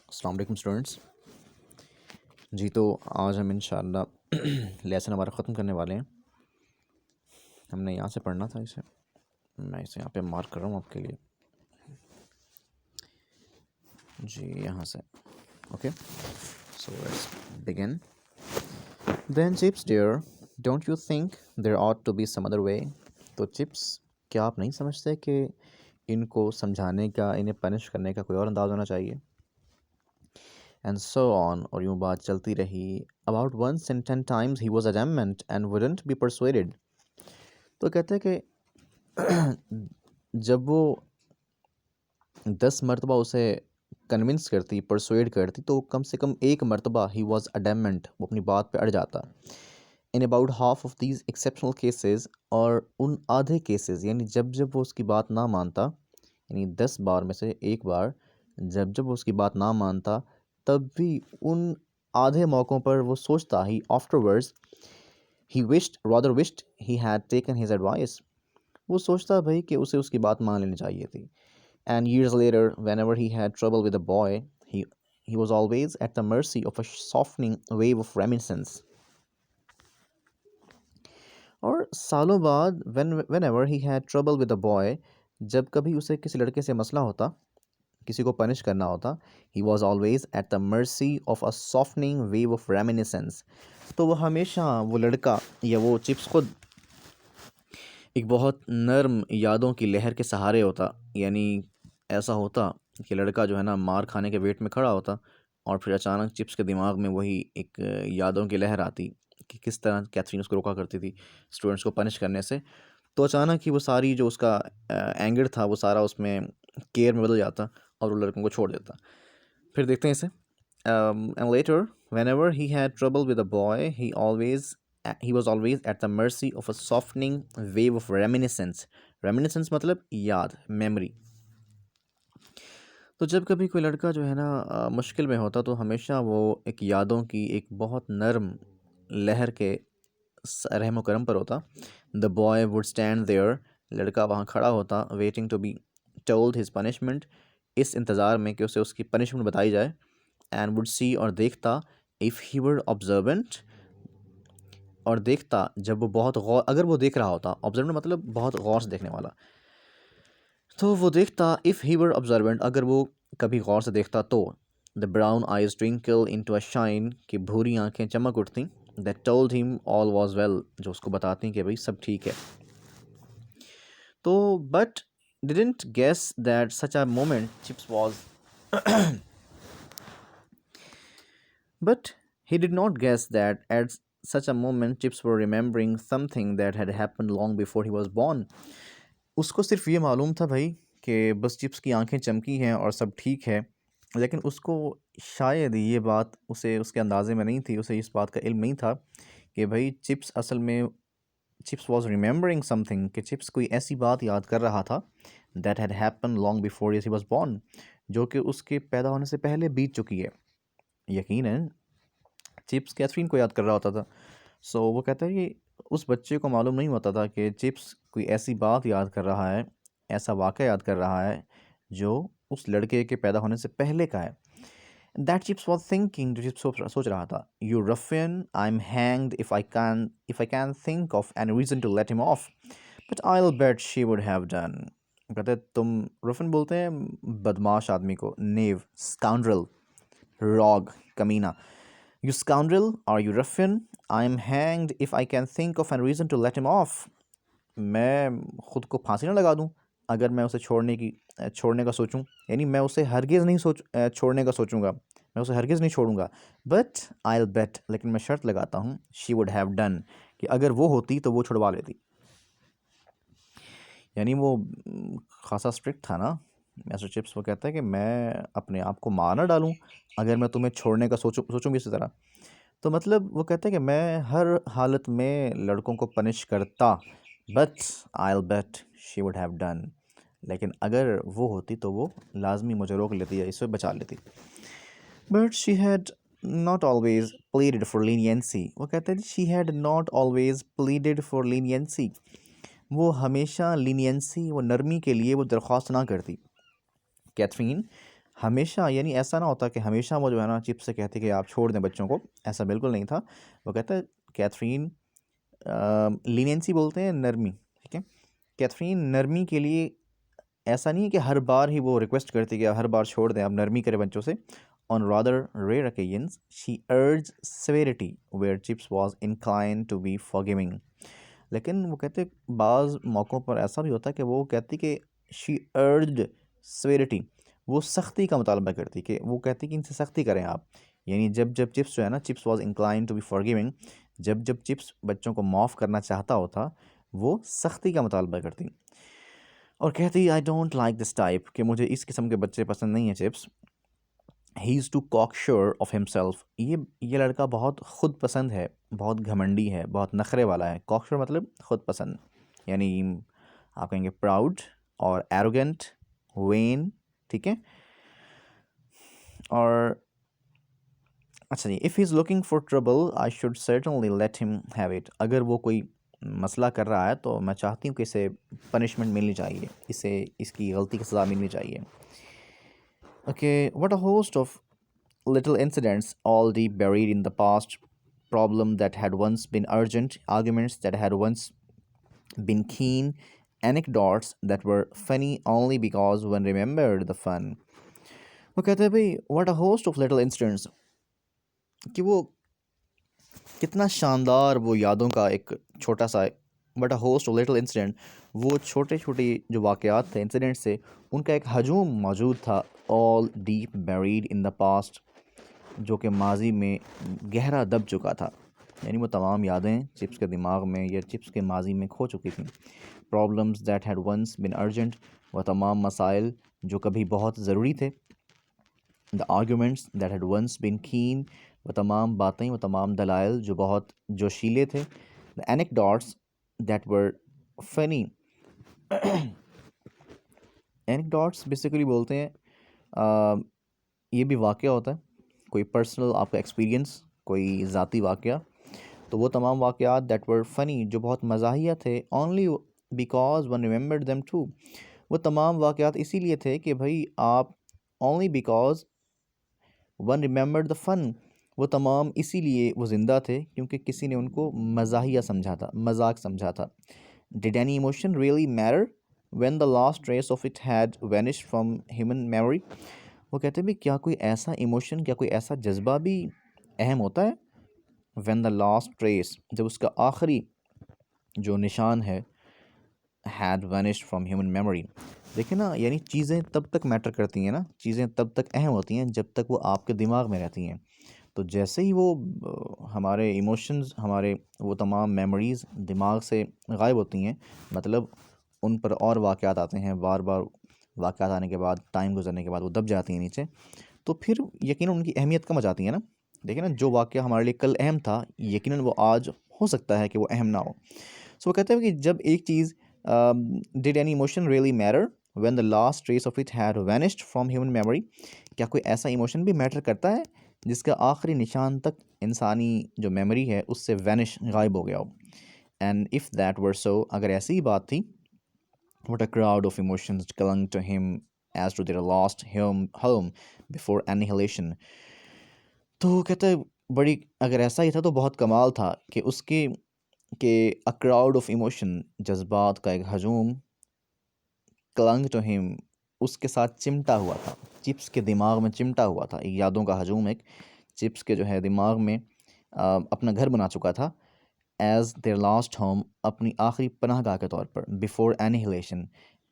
अस्सलाम वालेकुम स्टूडेंट्स। जी तो आज हम इंशाअल्लाह लेसन हमारा ख़त्म करने वाले हैं। हमने यहाँ से पढ़ना था इसे, मैं इसे यहाँ पे मार्क कर रहा हूँ आपके लिए। जी यहाँ से okay, so let's begin. Then chips dear, don't you think there ought to be some other way. तो चिप्स, क्या आप नहीं समझते कि इनको समझाने का, इन्हें पनिश करने का कोई और अंदाज़ होना चाहिए। एंड सो ऑन, और यूँ बात चलती रही। About once in 10 times he was adamant and wouldn't be persuaded. तो कहते हैं कि जब वो 10 मरतबा उसे कन्विंस करती, परसुएड करती, तो कम से कम एक मरतबा ही वॉज अडैमेंट, वो अपनी बात पे अड़ जाता। In about half of these exceptional cases, और उन आधे केसेस यानी जब जब वो उसकी बात ना मानता, यानी 10 बार में से एक बार जब जब वो उसकी बात ना मानता, तब भी उन आधे मौक़ों पर वो सोचता, he afterwards he wished he had taken his advice. वो सोचता भाई कि उसे उसकी बात मान लेनी चाहिए थी। And years later, whenever he had trouble with a boy, he was always at the mercy of a softening wave of reminiscence. और सालों बाद whenever he had trouble with a boy, जब कभी उसे किसी लड़के से मसला होता, किसी को पनिश करना होता, he was always at the mercy of a softening wave of reminiscence. तो वो हमेशा, वो लड़का या वो चिप्स खुद एक बहुत नर्म यादों की लहर के सहारे होता। यानी ऐसा होता कि लड़का जो है ना, मार खाने के वेट में खड़ा होता, और फिर अचानक चिप्स के दिमाग में वही एक यादों की लहर आती कि किस तरह कैथरीन उसको रोका करती थी स्टूडेंट्स को पनिश करने से। तो अचानक ही वो सारी जो उसका एंगर था, वो सारा उसमें केयर में बदल जाता और वो लड़कों को छोड़ देता। फिर देखते हैं इसे। And later, whenever he had trouble with a boy, he was always at the mercy of a softening wave of reminiscence. Reminiscence मतलब याद, memory. तो जब कभी कोई लड़का जो है ना मुश्किल में होता, तो हमेशा वो एक यादों की एक बहुत नरम लहर के रहम करम पर होता। The boy would stand there, लड़का वहाँ खड़ा होता, waiting to be told his punishment, इस इंतज़ार में कि उसे उसकी पनिशमेंट बताई जाए। एंड वुड सी, और देखता, इफ़ ही वर ऑब्जर्वेंट, और देखता जब वो बहुत गौर, अगर वो देख रहा होता, ऑब्जर्वेंट मतलब बहुत गौर से देखने वाला, तो वो देखता, इफ़ ही वर ऑब्जर्वेंट, अगर वो कभी गौर से देखता तो। The brown eyes twinkle into a shine, कि भूरी आंखें चमक उठती। That told him all was well, जो उसको बताती कि भाई सब ठीक है। तो but didn't guess that such a moment Chips was But he did not guess that at such a moment Chips were remembering something that had happened long before he was born. उसको सिर्फ ये मालूम था भाई कि बस chips की आंखें चमकी हैं और सब ठीक है, लेकिन उसको शायद ये बात उसे उसके अंदाजे में नहीं थी, उसे इस बात का इल्म नहीं था कि भाई चिप्स असल में, चिप्स वॉज रिमेंबरिंग समथिंग, कि चिप्स कोई ऐसी बात याद कर रहा था that had happen long before he was born, जो कि उसके पैदा होने से पहले बीत चुकी है। यकीनन चिप्स कैथरीन को याद कर रहा होता था। सो वो कहता है कि उस बच्चे को मालूम नहीं होता था कि चिप्स कोई ऐसी बात याद कर रहा है, ऐसा वाक़या याद कर रहा है जो उस लड़के के पैदा होने से पहले का है। दैट चिप्स वॉज थिंकिंग, जो चिप्स सोच रहा था, you ruffian, I am hanged if I can think of any reason to let him off, but I will bet she would have done. कहते हैं, तुम रफियन बोलते हैं बदमाश आदमी को, नेव, स्काउंड्रल, रॉग, कमीना। You scoundrel, are you ruffian? I am hanged if I can think of a reason to let him off. मैं खुद को फांसी ना लगा दूं अगर मैं उसे छोड़ने का सोचूं, यानी मैं उसे हरगिज़ नहीं छोड़ने का सोचूंगा, मैं उसे हरगिज़ नहीं छोड़ूंगा। बट आई विल बेट, लेकिन मैं शर्त लगाता हूँ, शी वुड हैव डन, कि अगर वो होती तो वो छुड़वा लेती। यानी वो खासा स्ट्रिक्ट था ना मिस्टर चिप्स। वो कहता है कि मैं अपने आप को मार ना डालूं अगर मैं तुम्हें छोड़ने का सोचूंगी इसी तरह। तो मतलब वो कहते हैं कि मैं हर हालत में लड़कों को पनिश करता, but I will bet she would have done, लेकिन अगर वो होती तो वो लाजमी मुझे रोक लेती या इससे बचा लेती। But she had not always pleaded for leniency. वो कहते हैं she had not always pleaded for leniency, वो हमेशा लीनियंसी, वो नरमी के लिए वो दरख्वास्त ना करती। कैथरीन हमेशा यानी ऐसा ना होता कि हमेशा वो जो है ना चिप्स से कहती कि आप छोड़ दें बच्चों को, ऐसा बिल्कुल नहीं था। वो कहता है कैथरीन, लीनियंसी बोलते हैं नरमी, ठीक है। कैथरीन नरमी के लिए, ऐसा नहीं है कि हर बार ही वो रिक्वेस्ट करती कि आप हर बार छोड़ दें, आप नरमी करें बच्चों से। On rather rare occasions she urged severity where Chips was inclined to be forgiving। लेकिन वो कहते बाज़ मौक़ों पर ऐसा भी होता है कि वो कहती कि शी अर्ज्ड severity, वो सख्ती का मुतालबा करती कि वो कहती कि इनसे सख्ती करें आप। यानी जब जब चिप्स जो है ना, Chips was incline to be forgiving, जब जब चिप्स बच्चों को माफ़ करना चाहता होता, वो सख्ती का मुतालबा करती और कहती I don't like this type, कि मुझे इस किस्म के बच्चे पसंद नहीं है chips. He is too cocksure of himself, ये लड़का बहुत ख़ुद पसंद है, बहुत घमंडी है, बहुत नखरे वाला है। कॉकश्योर मतलब ख़ुद पसंद, यानी आप कहेंगे प्राउड और एरोगेंट, वेन, ठीक है। और अच्छा जी, if he is looking for trouble I should certainly let him have it. अगर वो कोई मसला कर रहा है तो मैं चाहती हूँ कि इसे पनिशमेंट मिलनी चाहिए, इसे इसकी गलती की सज़ा मिलनी चाहिए। Okay, what a host of little incidents, all deep buried in the past, problem that had once been urgent, arguments that had once been keen, anecdotes that were funny only because one remembered the fun। वो कहते हैं भाई what a host of little incidents, कि वो कितना शानदार वो यादों का एक छोटा सा but a host of little incident, वो छोटे छोटे जो वाक़यात थे, इंसिडेंट्स से उनका एक हजूम मौजूद था। All deep buried in the past, जो कि माजी में गहरा दब चुका था, यानी वो तमाम यादें चिप्स के दिमाग में या चिप्स के माजी में खो चुकी थी। Problems that had once been urgent, वह तमाम मसाइल जो कभी बहुत ज़रूरी थे। The arguments that had once been keen, वह तमाम बातें, वह तमाम दलाइल जो बहुत जोशीले थे। The anecdotes that were funny, anecdotes basically बोलते हैं ये भी वाक़या होता है, कोई पर्सनल आपका एक्सपीरियंस, कोई ज़ाती वाक़या। तो वो तमाम वाक़यात दैट वर फ़नी, जो बहुत मज़ाहिया थे, only because one remembered them too, वो तमाम वाक़यात इसीलिए थे कि भाई आप only because one remembered the fun, वो तमाम इसीलिए वो ज़िंदा थे क्योंकि किसी ने उनको मज़ाहिया समझा था, मजाक समझा था। Did any emotion really matter when the last trace of it had vanished from human memory. वो कहते हैं भी क्या कोई ऐसा इमोशन, क्या कोई ऐसा जज्बा भी अहम होता है। व्हेन द लास्ट ट्रेस, जब उसका आखिरी जो निशान है, had vanished from human memory. देखिए ना, यानी चीज़ें तब तक मैटर करती हैं ना, चीज़ें तब तक अहम होती हैं जब तक वो आपके दिमाग में रहती हैं। तो जैसे ही वो हमारे इमोशंस, हमारे वो तमाम मेमोरीज़ दिमाग से गायब होती हैं, मतलब उन पर और वाक़यात आते हैं, बार बार वाक़यात आने के बाद, टाइम गुजरने के बाद वो दब जाती हैं नीचे, तो फिर यकीनन उनकी अहमियत कम हो जाती है ना। देखिए ना, जो वाक़या हमारे लिए कल अहम था, यकीनन वो आज हो सकता है कि वो अहम ना हो। सो वो कहते हैं कि जब एक चीज़ did any emotion really matter when the last trace of it had vanished from human memory, क्या कोई ऐसा इमोशन भी मैटर करता है जिसका आखिरी निशान तक इंसानी जो मेमोरी है उससे वैनिश, गायब हो गया हो। एंड इफ़ दैट वर सो, अगर ऐसी ही बात थी, what a crowd of emotions clung to him as to their lost home before annihilation। तो कहता है बड़ी, अगर ऐसा ही था तो बहुत कमाल था कि उसके कि अ क्राउड ऑफ इमोशन, जज्बात का एक हजूम, क्लंग टू हिम, उसके साथ चिमटा हुआ था, चिप्स के दिमाग में चिमटा हुआ था। एक यादों का हजूम एक चिप्स के जो है दिमाग में अपना घर बना चुका था। एज देयर लास्ट होम, अपनी आखिरी पनाहगाह के तौर पर। Before annihilation,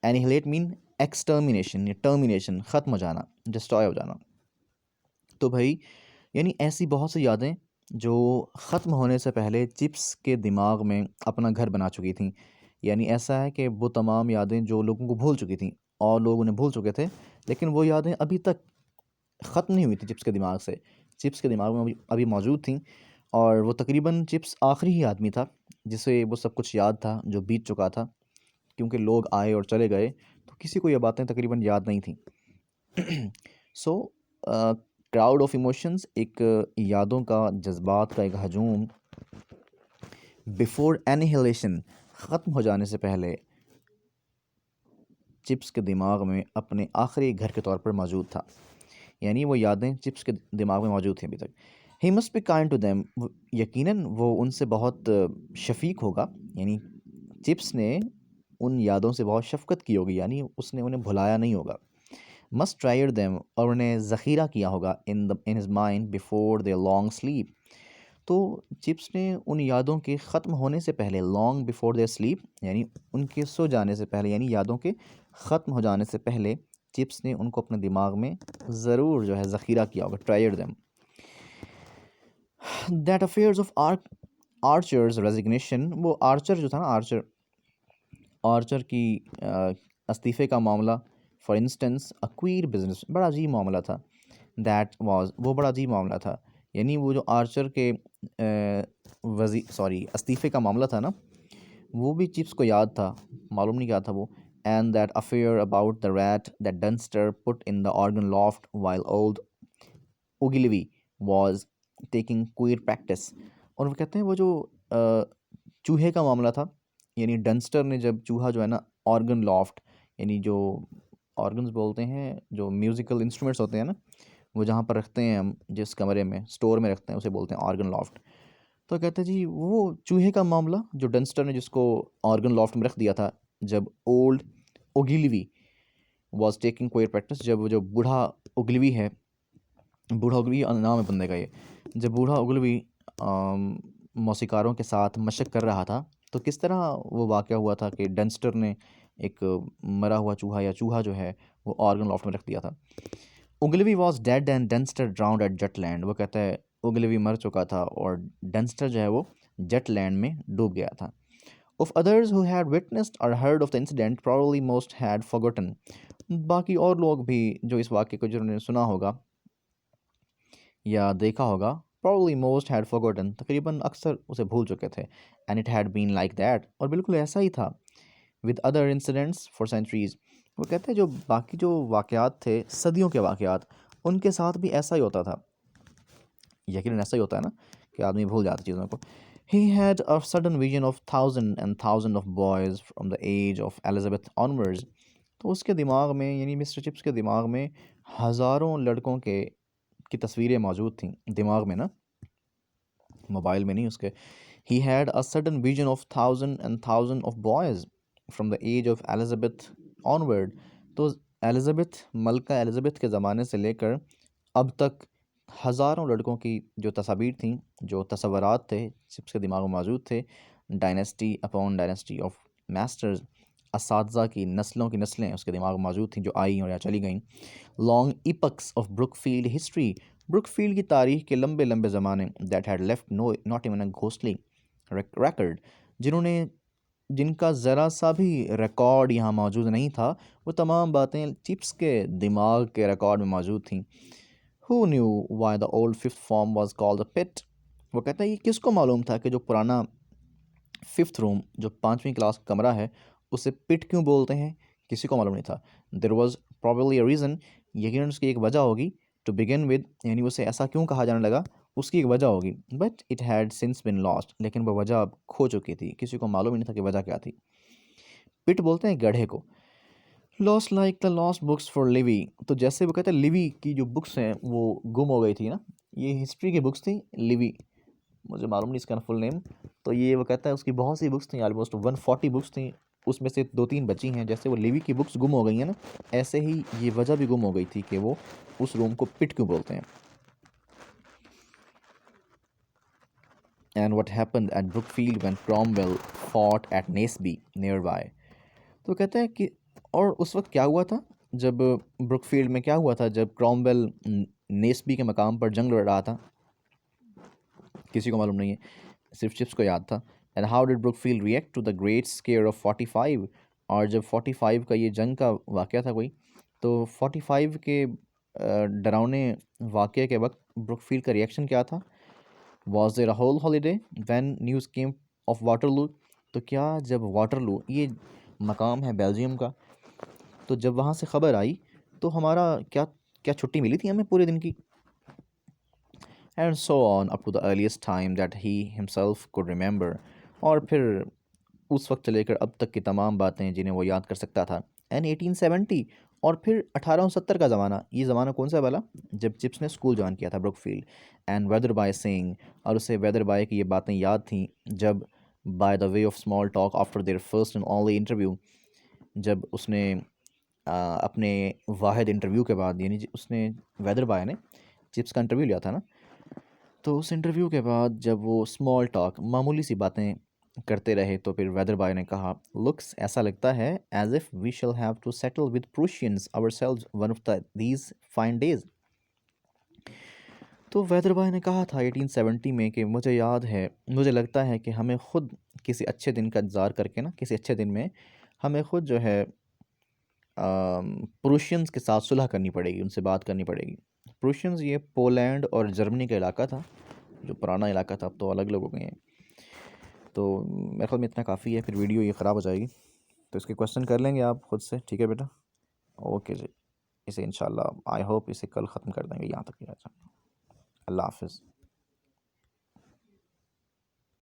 annihilate mean extermination या टर्मिनेशन, ख़त्म हो जाना, डिस्ट्रॉय हो जाना। तो भाई यानी ऐसी बहुत सी यादें जो ख़त्म होने से पहले चिप्स के दिमाग में अपना घर बना चुकी थी। यानी ऐसा है कि वो तमाम यादें जो लोगों को भूल चुकी थी और लोग उन्हें भूल चुके थे, लेकिन वो यादें अभी तक ख़त्म नहीं हुई थी चिप्स के दिमाग से, चिप्स के दिमाग में अभी मौजूद थी। और वो तकरीबन चिप्स आखिरी ही आदमी था जिसे वो सब कुछ याद था जो बीत चुका था, क्योंकि लोग आए और चले गए तो किसी को ये बातें तकरीबन याद नहीं थी। सो क्राउड ऑफ इमोशंस, एक यादों का, जज्बात का एक हजूम, बिफोर एनिहिलेशन, ख़त्म हो जाने से पहले चिप्स के दिमाग में अपने आखिरी घर के तौर पर मौजूद था। यानी वो यादें चिप्स के दिमाग में मौजूद थी अभी तक। He must be kind to them, यकीनन वो उनसे बहुत शफीक होगा, यानी चिप्स ने उन यादों से बहुत शफकत की होगी, यानी उसने उन्हें भुलाया नहीं होगा। मस्ट ट्रायर देम, और उन्हें ज़ख़ीरा किया होगा in his mind before they long sleep. तो चिप्स ने उन यादों के ख़त्म होने से पहले, लॉन्ग बिफोर देयर स्लीप, यानी उनके सो जाने से पहले, यानी यादों के ख़त्म हो जाने से पहले चिप्स ने उनको अपने दिमाग में ज़रूर जो है ज़ख़ीरा किया होगा, triad them. That affairs of archers resignation, वो आर्चर जो था ना, आर्चर की इस्तीफ़े का मामला, for instance a queer business, बड़ा अजीब मामला था। दैट वाज, वो बड़ा अजीब मामला था, यानी वो जो आर्चर के इस्तीफ़े का मामला था ना, वो भी चिप्स को याद था, मालूम नहीं क्या था वो। And that affair about the rat that Dunster put in the organ loft while old Ogilvie was taking queer practice. और वो कहते हैं वो जो चूहे का मामला था, यानी डंस्टर ने जब चूहा जो है ना ऑर्गन लॉफ्ट, यानी जो ऑर्गन्स बोलते हैं, जो म्यूज़िकल इंस्ट्रूमेंट्स होते हैं ना, वो जहाँ पर रखते हैं हम, जिस कमरे में स्टोर में रखते हैं, उसे बोलते हैं ऑर्गन लॉफ्ट। तो कहते हैं जी वो चूहे का मामला जो डंस्टर ने जिसको ऑर्गन लॉफ्ट में रख दिया था, जब old Ogilvy was taking क्वेर practice, जब वो जो बूढ़ा उगलवी है, बूढ़ा उगलवी नाम है बंदे का ये, जब बूढ़ा उगलवी मौसीकारों के साथ मशक कर रहा था, तो किस तरह वो वाक़या हुआ था कि डंस्टर ने एक मरा हुआ चूहा या चूहा जो है वो ऑर्गन लॉफ्ट में रख दिया था। Ogilvie was dead and Dunster drowned at Jutland, वो कहता है उगलवी मर चुका था और डंस्टर जो है वो जटलैंड में डूब गया था। Of others who had witnessed or heard of the incident, probably most had forgotten. बाकी और लोग भी जो इस वाक़े को जिन्होंने सुना होगा या देखा होगा, probably most had forgotten, तकरीबन अक्सर उसे भूल चुके थे। And it had been like that, और बिल्कुल ऐसा ही था with other incidents for centuries. वो कहते हैं जो बाकी जो वाक़यात थे, सदियों के वाक़यात, उनके साथ भी ऐसा ही होता था। यकीनन ऐसा ही होता है ना कि आदमी भूल जाता है चीज़ों को। He had a sudden vision of thousand and thousand of boys from the age of Elizabeth onwards. तो उसके दिमाग में, यानी मिस्टर चिप्स के दिमाग में हज़ारों लड़कों के की तस्वीरें मौजूद थीं दिमाग में ना, मोबाइल में नहीं उसके। He had a sudden vision of thousand of boys from the age of Elizabeth onward. तो एलिज़ाबेथ, मलका एलिज़ाबेथ के ज़माने से लेकर अब तक हज़ारों लड़कों की जो तस्वीर थीं, जो तस्वुरात थे, चिप्स के दिमाग में मौजूद थे। Dynasty upon dynasty of masters, असातिज़ा की नस्लें उसके दिमाग में मौजूद थीं, जो आई और या चली गईं। Long epochs of Brookfield history, Brookfield की तारीख के लंबे लंबे ज़माने, that had left not even a ghostly record, जिनका ज़रा सा भी रिकॉर्ड यहाँ मौजूद नहीं था, वो तमाम बातें चिप्स के दिमाग के रिकॉर्ड में मौजूद थीं। Who knew why the old fifth form was called a pit? वो कहता है ये किसको मालूम था कि जो पुराना फिफ्थ रूम, जो 5वीं क्लास का कमरा है, उसे पिट क्यों बोलते हैं, किसी को मालूम नहीं था। There was probably a reason, यकीनन उसकी एक वजह होगी। To begin with, यानी उसे ऐसा क्यों कहा जाने लगा, उसकी एक वजह होगी। But it had since been lost, लेकिन वह वजह अब खो चुकी थी, किसी को मालूम ही नहीं था कि वजह क्या थी। पिट बोलते हैं गड्ढे को। Lost like the lost books for Levi, तो जैसे वो कहते हैं लिवी की जो बुक्स हैं वो गुम हो गई थी ना, ये हिस्ट्री की बुक्स थी लिवी, मुझे मालूम नहीं इसका फुल नेम। तो ये वो कहता है उसकी बहुत सी बुक्स थी, ऑलमोस्ट 140 बुक्स थी, उसमें से 2-3 बची हैं। जैसे वो लिवी की बुक्स गुम हो गई हैं ना, ऐसे ही ये वजह भी गुम हो गई थी कि वो उस रूम को पिट क्यों बोलते हैं। And what happened at Brookfield when Cromwell fought at Naseby nearby, तो कहते हैं कि और उस वक्त क्या हुआ था, जब ब्रुकफील्ड में क्या हुआ था, जब क्रॉमवेल नेस्बी के मकाम पर जंग लड़ रहा था, किसी को मालूम नहीं है, सिर्फ चिप्स को याद था। And how did Brookfield react to the great scare of 45, और जब 45 का ये जंग का वाक़या था कोई, तो 45 के डरावने वाक़े के वक्त ब्रुकफील्ड का रिएक्शन क्या था। Was there a whole holiday when news came of Waterloo, तो क्या जब वाटरलू, ये मकाम है बेल्जियम का, तो जब वहाँ से ख़बर आई तो हमारा क्या क्या छुट्टी मिली थी हमें पूरे दिन की। And so on up to the earliest time that he himself could remember, और फिर उस वक्त से लेकर अब तक की तमाम बातें जिन्हें वो याद कर सकता था। एंड 1870, और फिर 1870 का ज़माना, ये ज़माना कौन सा वाला, जब चिप्स ने स्कूल ज्वाइन किया था Brookfield. And whether by saying, और उसे वेदर बाय की ये बातें याद थीं जब by the way of small talk after their first and only interview, जब उसने अपने वाहिद इंटरव्यू के बाद, यानी उसने वेदर बाय ने चिप्स का इंटरव्यू लिया था ना, तो उस इंटरव्यू के बाद जब वो स्मॉल टॉक, मामूली सी बातें करते रहे, तो फिर वेदर बॉय ने कहा, लुक्स, ऐसा लगता है as if we shall have to settle with Prussians ourselves one of these fine days. तो वेदर बॉय ने कहा था 1870 में कि मुझे याद है, मुझे लगता है कि हमें खुद किसी अच्छे दिन का इंतज़ार करके ना, किसी अच्छे दिन में हमें खुद जो है प्रूशियंस के साथ सुलह करनी पड़ेगी, उनसे बात करनी पड़ेगी। प्रूशियंस ये पोलैंड और जर्मनी का इलाका था, जो पुराना इलाका था, अब तो अलग अलग हो गए हैं। तो मेरे ख्याल में इतना काफ़ी है, फिर वीडियो ये ख़राब हो जाएगी। तो इसके क्वेश्चन कर लेंगे आप खुद से, ठीक है बेटा? ओके जी, इसे इंशाल्लाह आई होप इसे कल ख़त्म कर देंगे, यहाँ तक ही रह जाए। अल्लाह हाफ़िज़।